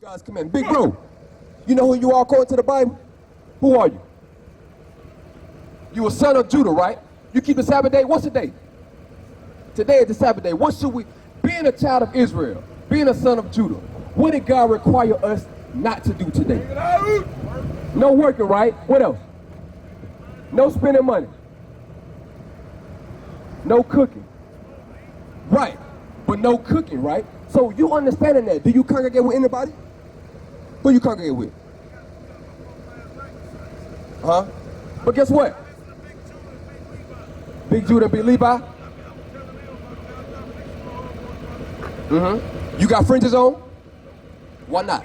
God's command. Big bro, you know who you are according to the Bible? Who are you? You a son of Judah, right? You keep the Sabbath day. What's the day? Today is the Sabbath day. What should we, being a child of Israel, being a son of Judah, what did God require us not to do today? No working, right? What else? No spending money. No cooking. Right. But no cooking, right? So you understanding that. Do you congregate with anybody? Who you congregate with? Huh? But guess what? Big Judah, Big Levi? You got fringes on? Why not?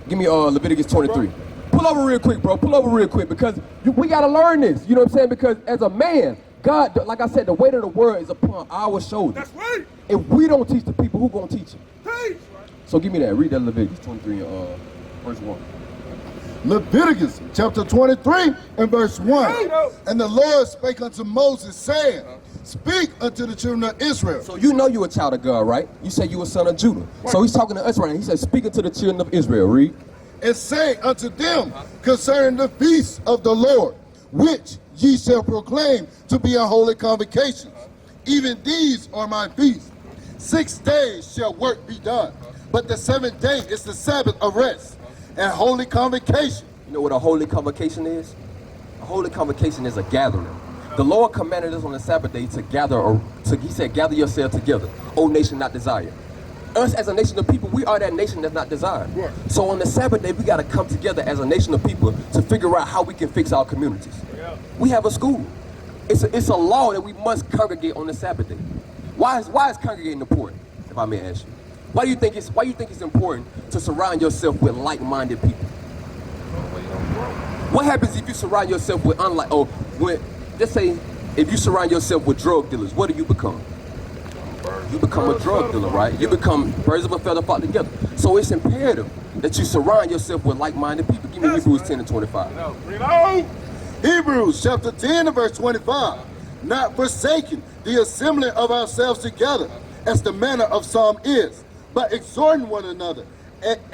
Give me Leviticus 23. Pull over real quick, bro. Pull over real quick because we got to learn this. You know what I'm saying? Because as a man, God, like I said, the weight of the word is upon our shoulders. That's right. If we don't teach the people, who going to teach them? Teach. So give me that. Read that Leviticus 23, verse 1. Leviticus chapter 23 and verse 1. And the Lord spake unto Moses, saying, speak unto the children of Israel. So you know you a child of God, right? You say you a son of Judah. So he's talking to us right now. He said, speak unto the children of Israel. Read. And say unto them concerning the feast of the Lord, which ye shall proclaim to be a holy convocation. Even these are my feasts. 6 days shall work be done, but the 7th day is the Sabbath of rest and holy convocation. You know what a holy convocation is? A holy convocation is a gathering. The Lord commanded us on the Sabbath day to gather, he said, gather yourselves together, O nation not desired. Us as a nation of people, we are that nation that's not desired. Yeah. So on the Sabbath day, we got to come together as a nation of people to figure out how we can fix our communities. Yeah. We have a school. It's a law that we must congregate on the Sabbath day. Why is congregating important, if I may ask you? Why do you think it's important to surround yourself with like-minded people? What happens if you surround yourself with let's say if you surround yourself with drug dealers, what do you become? You become a drug dealer, right? You become birds of a feather flock together. So it's imperative that you surround yourself with like-minded people. Give me Hebrews 10 and 25. Hebrews chapter 10 and verse 25. Not forsaking the assembling of ourselves together, as the manner of some is, but exhorting one another,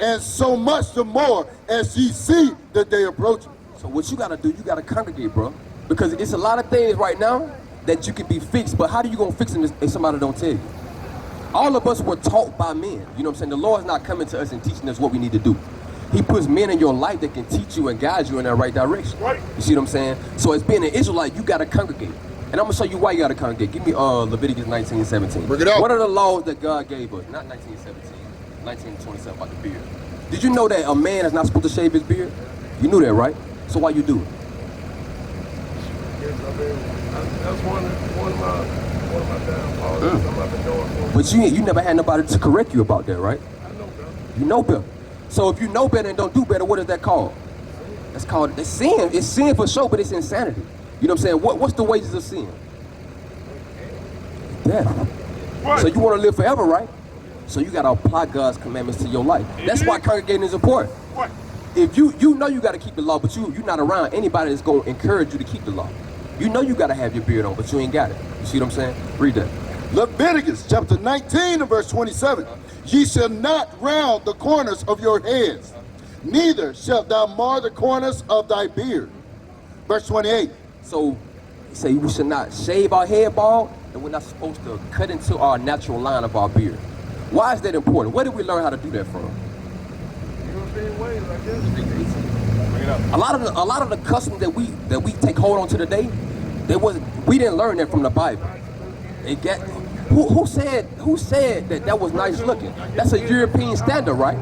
and so much the more as ye see the day approaching. So what you got to do, you got to congregate, bro. Because it's a lot of things right now that you can be fixed, but how do you going to fix them if somebody don't tell you? All of us were taught by men. You know what I'm saying? The Lord's not coming to us and teaching us what we need to do. He puts men in your life that can teach you and guide you in that right direction. Right. You see what I'm saying? So as being an Israelite, you got to congregate. And I'm going to show you why you got to congregate. Give me Leviticus 19:17. Bring it out. What are the laws that God gave us? Not 19:17, 19:27 about the beard. Did you know that a man is not supposed to shave his beard? You knew that, right? So why you do it? That's one of my downfalls. Something I've been doing for. But you never had nobody to correct you about that, right? I know better. You know better. So if you know better and don't do better, what is that called? That's called, it's sin. It's sin for sure, but it's insanity. You know what I'm saying? What's the wages of sin? Death. Right. So you want to live forever, right? So you got to apply God's commandments to your life. That's why congregating is important. Right. If you know you got to keep the law, but you're not around anybody that's going to encourage you to keep the law. You know you got to have your beard on, but you ain't got it. You see what I'm saying? Read that. Leviticus chapter 19 and verse 27. Ye shall not round the corners of your heads, neither shalt thou mar the corners of thy beard. Verse 28. So, he say we should not shave our head bald, and we're not supposed to cut into our natural line of our beard. Why is that important? Where did we learn how to do that from? European ways, I guess. A lot of the customs that we take hold on to today, we didn't learn that from the Bible. Who said that was nice looking? That's a European standard, right?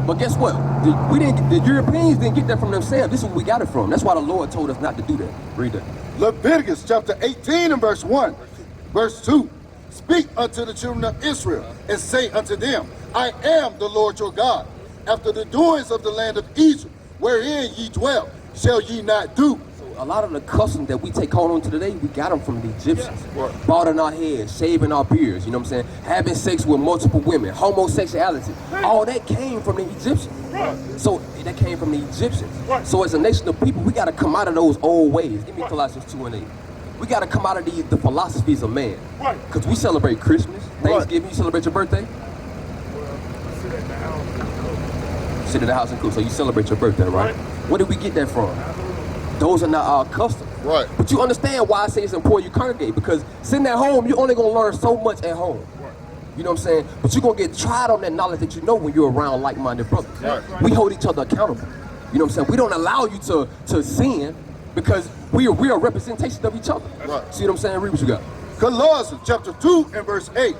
But guess what? The Europeans didn't get that from themselves. This is where we got it from. That's why the Lord told us not to do that. Read that. Leviticus chapter 18 and verse 1. Verse 2. Speak unto the children of Israel, and say unto them, I am the Lord your God. After the doings of the land of Egypt, wherein ye dwell, shall ye not do. A lot of the customs that we take hold on to today, we got them from the Egyptians. Balding our heads, shaving our beards, you know what I'm saying? Having sex with multiple women, homosexuality. All that came from the Egyptians. So that came from the Egyptians. So as a nation of people, we got to come out of those old ways. Give me Colossians 2 and 8. We got to come out of the philosophies of man. Because we celebrate Christmas, Thanksgiving. You celebrate your birthday? Well, I sit at the house. Sit in the house and cook. So you celebrate your birthday, right? Where did we get that from? Those are not our customs. Right. But you understand why I say it's important you congregate, because sitting at home, you're only gonna learn so much at home. You know what I'm saying? But you're gonna get tried on that knowledge that you know when you're around like-minded brothers. Right. We hold each other accountable. You know what I'm saying? We don't allow you to sin because we are a representation of each other. Right. See what I'm saying? Read what you got. Colossians chapter 2 and verse 8.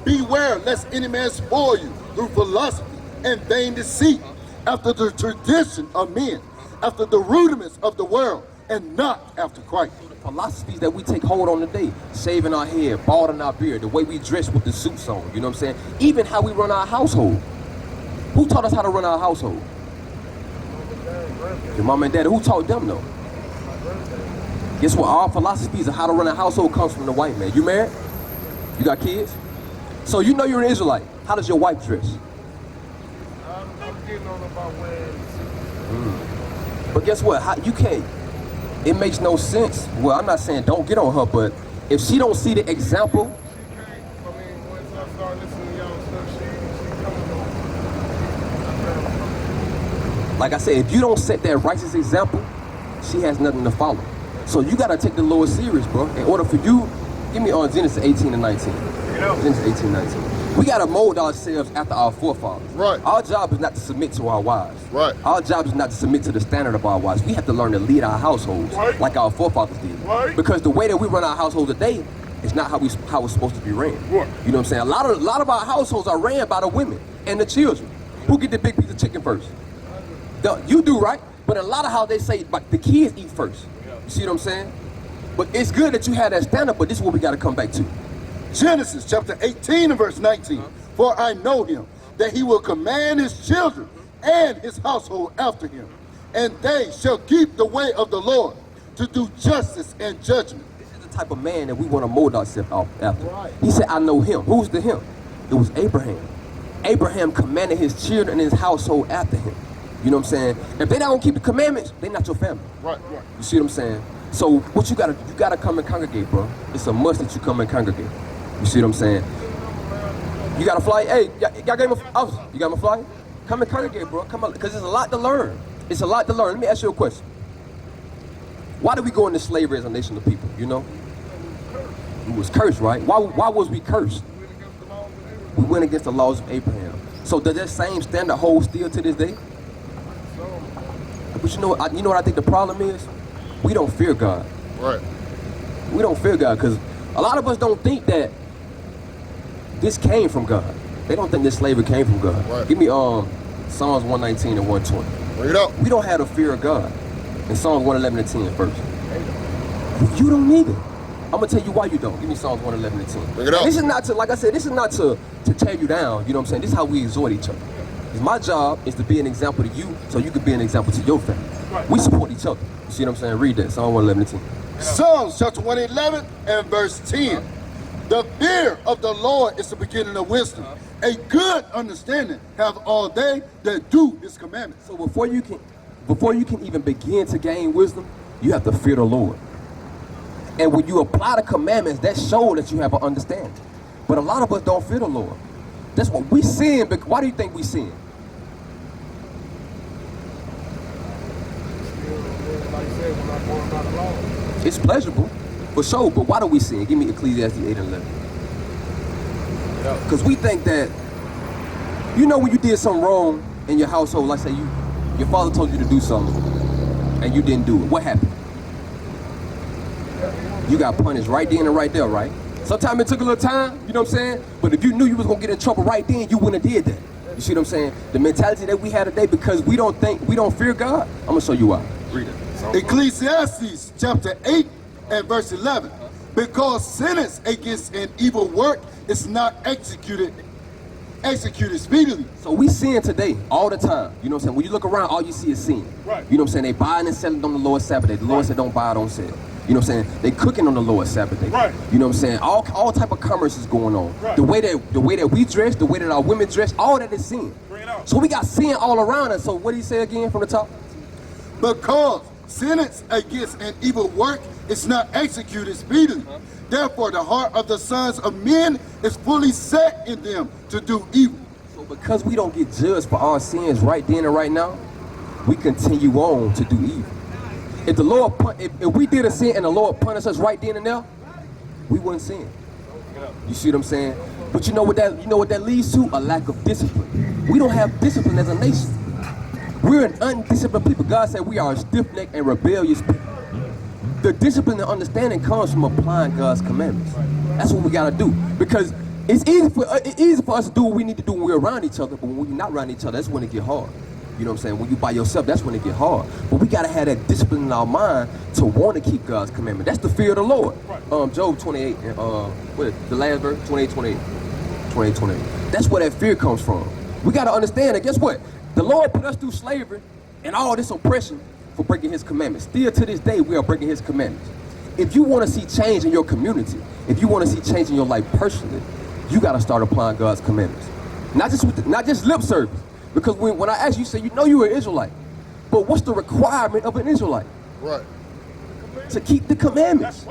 Beware lest any man spoil you through philosophy and vain deceit, after the tradition of men, after the rudiments of the world, and not after Christ. Philosophies that we take hold on today, shaving our hair, balding our beard, the way we dress with the suits on, you know what I'm saying? Even how we run our household. Who taught us how to run our household? Your mom and dad. Who taught them though? Guess what? Our philosophies of how to run a household comes from the white man. You married? You got kids? So you know you're an Israelite. How does your wife dress? I'm getting on about wearing. But guess what? You can't. It makes no sense. Well, I'm not saying don't get on her, but if she don't see the example, She can't. I mean, once I start listening to y'all stuff, she coming on. like I said, if you don't set that righteous example, she has nothing to follow. So you gotta take the Lord serious, bro. In order for you, give me on Genesis 18 and 19. Genesis 18 and 19. We gotta mold ourselves after our forefathers. Right. Our job is not to submit to our wives. Right. Our job is not to submit to the standard of our wives. We have to learn to lead our households like our forefathers did. Right. Because the way that we run our household today is not how it's supposed to be ran. Right. You know what I'm saying? A lot of our households are ran by the women and the children. Who get the big piece of chicken first? You do, right? But a lot of how they say, like, the kids eat first. You see what I'm saying? But it's good that you have that standard, but this is what we got to come back to. Genesis chapter 18 and verse 19. For I know him, that he will command his children and his household after him, and they shall keep the way of the Lord to do justice and judgment. This is the type of man that we want to mold ourselves after. Right. He said, I know him. Who's the him? It was Abraham. Abraham commanded his children and his household after him. You know what I'm saying? If they don't keep the commandments, they're not your family. Right. You see what I'm saying? So what you gotta come and congregate, bro. It's a must that you come and congregate. You see what I'm saying? You got a fly? Hey, y'all gave me you got my fly? Come and congregate, bro. Come on, because there's a lot to learn. It's a lot to learn. Let me ask you a question. Why did we go into slavery as a nation of people, you know? We was cursed, right? Why was we cursed? We went against the laws of Abraham. So does that same standard hold still to this day? But you know what I think the problem is? We don't fear God. Right. We don't fear God because a lot of us don't think that this came from God. They don't think this slavery came from God. Right. Give me Psalms 119 and 120. Bring it up. We don't have the fear of God. In Psalms 111 and 10 first. You don't need it. I'm gonna tell you why you don't. Give me Psalms 111 and 10. Bring it up. This is not to, like I said, this is not to tear you down. You know what I'm saying? This is how we exhort each other. My job is to be an example to you so you can be an example to your family. Right. We support each other. You see what I'm saying? Read that, Psalm 111 and 10. Psalms chapter 111 and verse 10. The fear of the Lord is the beginning of wisdom. A good understanding have all they that do his commandments. So before you can even begin to gain wisdom, you have to fear the Lord. And when you apply the commandments, that shows that you have an understanding. But a lot of us don't fear the Lord. That's what we sin. But why do you think we sin? Like you said, we're not going by the law. It's pleasurable, for sure. But why do we sin? Give me Ecclesiastes 8 and 11. Because we think that, you know, when you did something wrong in your household, like say your father told you to do something and you didn't do it. What happened? You got punished right then and right there, right? Sometimes it took a little time, you know what I'm saying? But if you knew you was gonna get in trouble right then, you wouldn't have did that. You see what I'm saying? The mentality that we have today, because we don't fear God. I'm gonna show you why. Read it. Ecclesiastes chapter 8 and verse 11. Because sentence against an evil work is not executed speedily. So we sin today all the time. You know what I'm saying? When you look around, all you see is sin. Right. You know what I'm saying? They buying and selling on the Lord's Sabbath day. The Lord said don't buy, don't sell. You know what I'm saying? They cooking on the Lord's Sabbath day. Right. You know what I'm saying? All type of commerce is going on. Right. The way that we dress, the way that our women dress, all that is sin. Bring it out. So we got sin all around us. So what did he say again from the top? Because sentence against an evil work is not executed speedily. Therefore, the heart of the sons of men is fully set in them to do evil. So because we don't get judged for our sins right then and right now, we continue on to do evil. If the Lord, if we did a sin and the Lord punished us right then and there, we wouldn't sin. You see what I'm saying? But you know what that leads to? A lack of discipline. We don't have discipline as a nation. We're an undisciplined people. God said we are a stiff-necked and rebellious people. The discipline and understanding comes from applying God's commandments. That's what we gotta do. Because it's easy for us to do what we need to do when we're around each other, but when we're not around each other, that's when it get hard. You know what I'm saying? When you by yourself, that's when it get hard. But we gotta have that discipline in our mind to want to keep God's commandment. That's the fear of the Lord. Job 28, the last verse, 28. That's where that fear comes from. We gotta understand that, guess what? The Lord put us through slavery and all this oppression for breaking his commandments. Still to this day, we are breaking his commandments. If you want to see change in your community, if you want to see change in your life personally, you got to start applying God's commandments. Not just lip service. Because when I ask you, say, you know you're an Israelite. But what's the requirement of an Israelite? Right. To keep the commandments.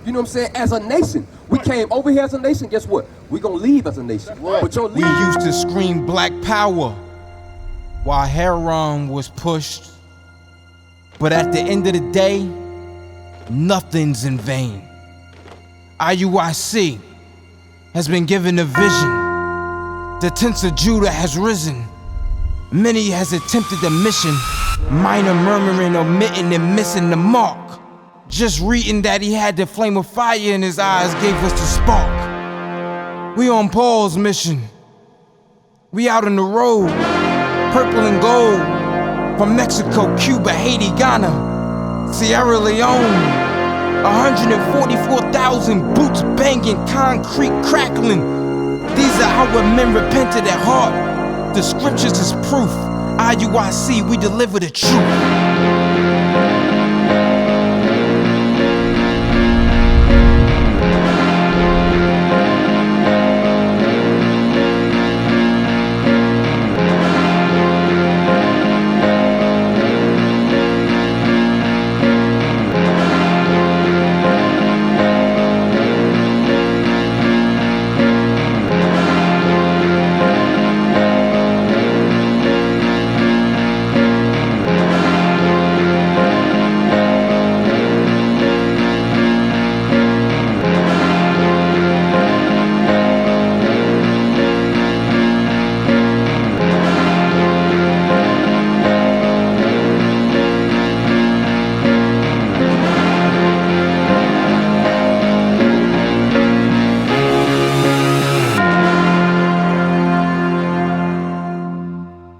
You know what I'm saying? As a nation. We came over here as a nation. Guess what? We're going to leave as a nation. But We used to scream black power while Heron was pushed. But at the end of the day, nothing's in vain. IUIC has been given a vision. The tents of Judah has risen. Many has attempted the mission, minor murmuring, omitting, and missing the mark. Just reading that he had the flame of fire in his eyes gave us the spark. We on Paul's mission. We out on the road, purple and gold, from Mexico, Cuba, Haiti, Ghana, Sierra Leone. 144,000 boots banging, concrete crackling. These are our men repented at heart. The scriptures is proof. IUIC, we deliver the truth.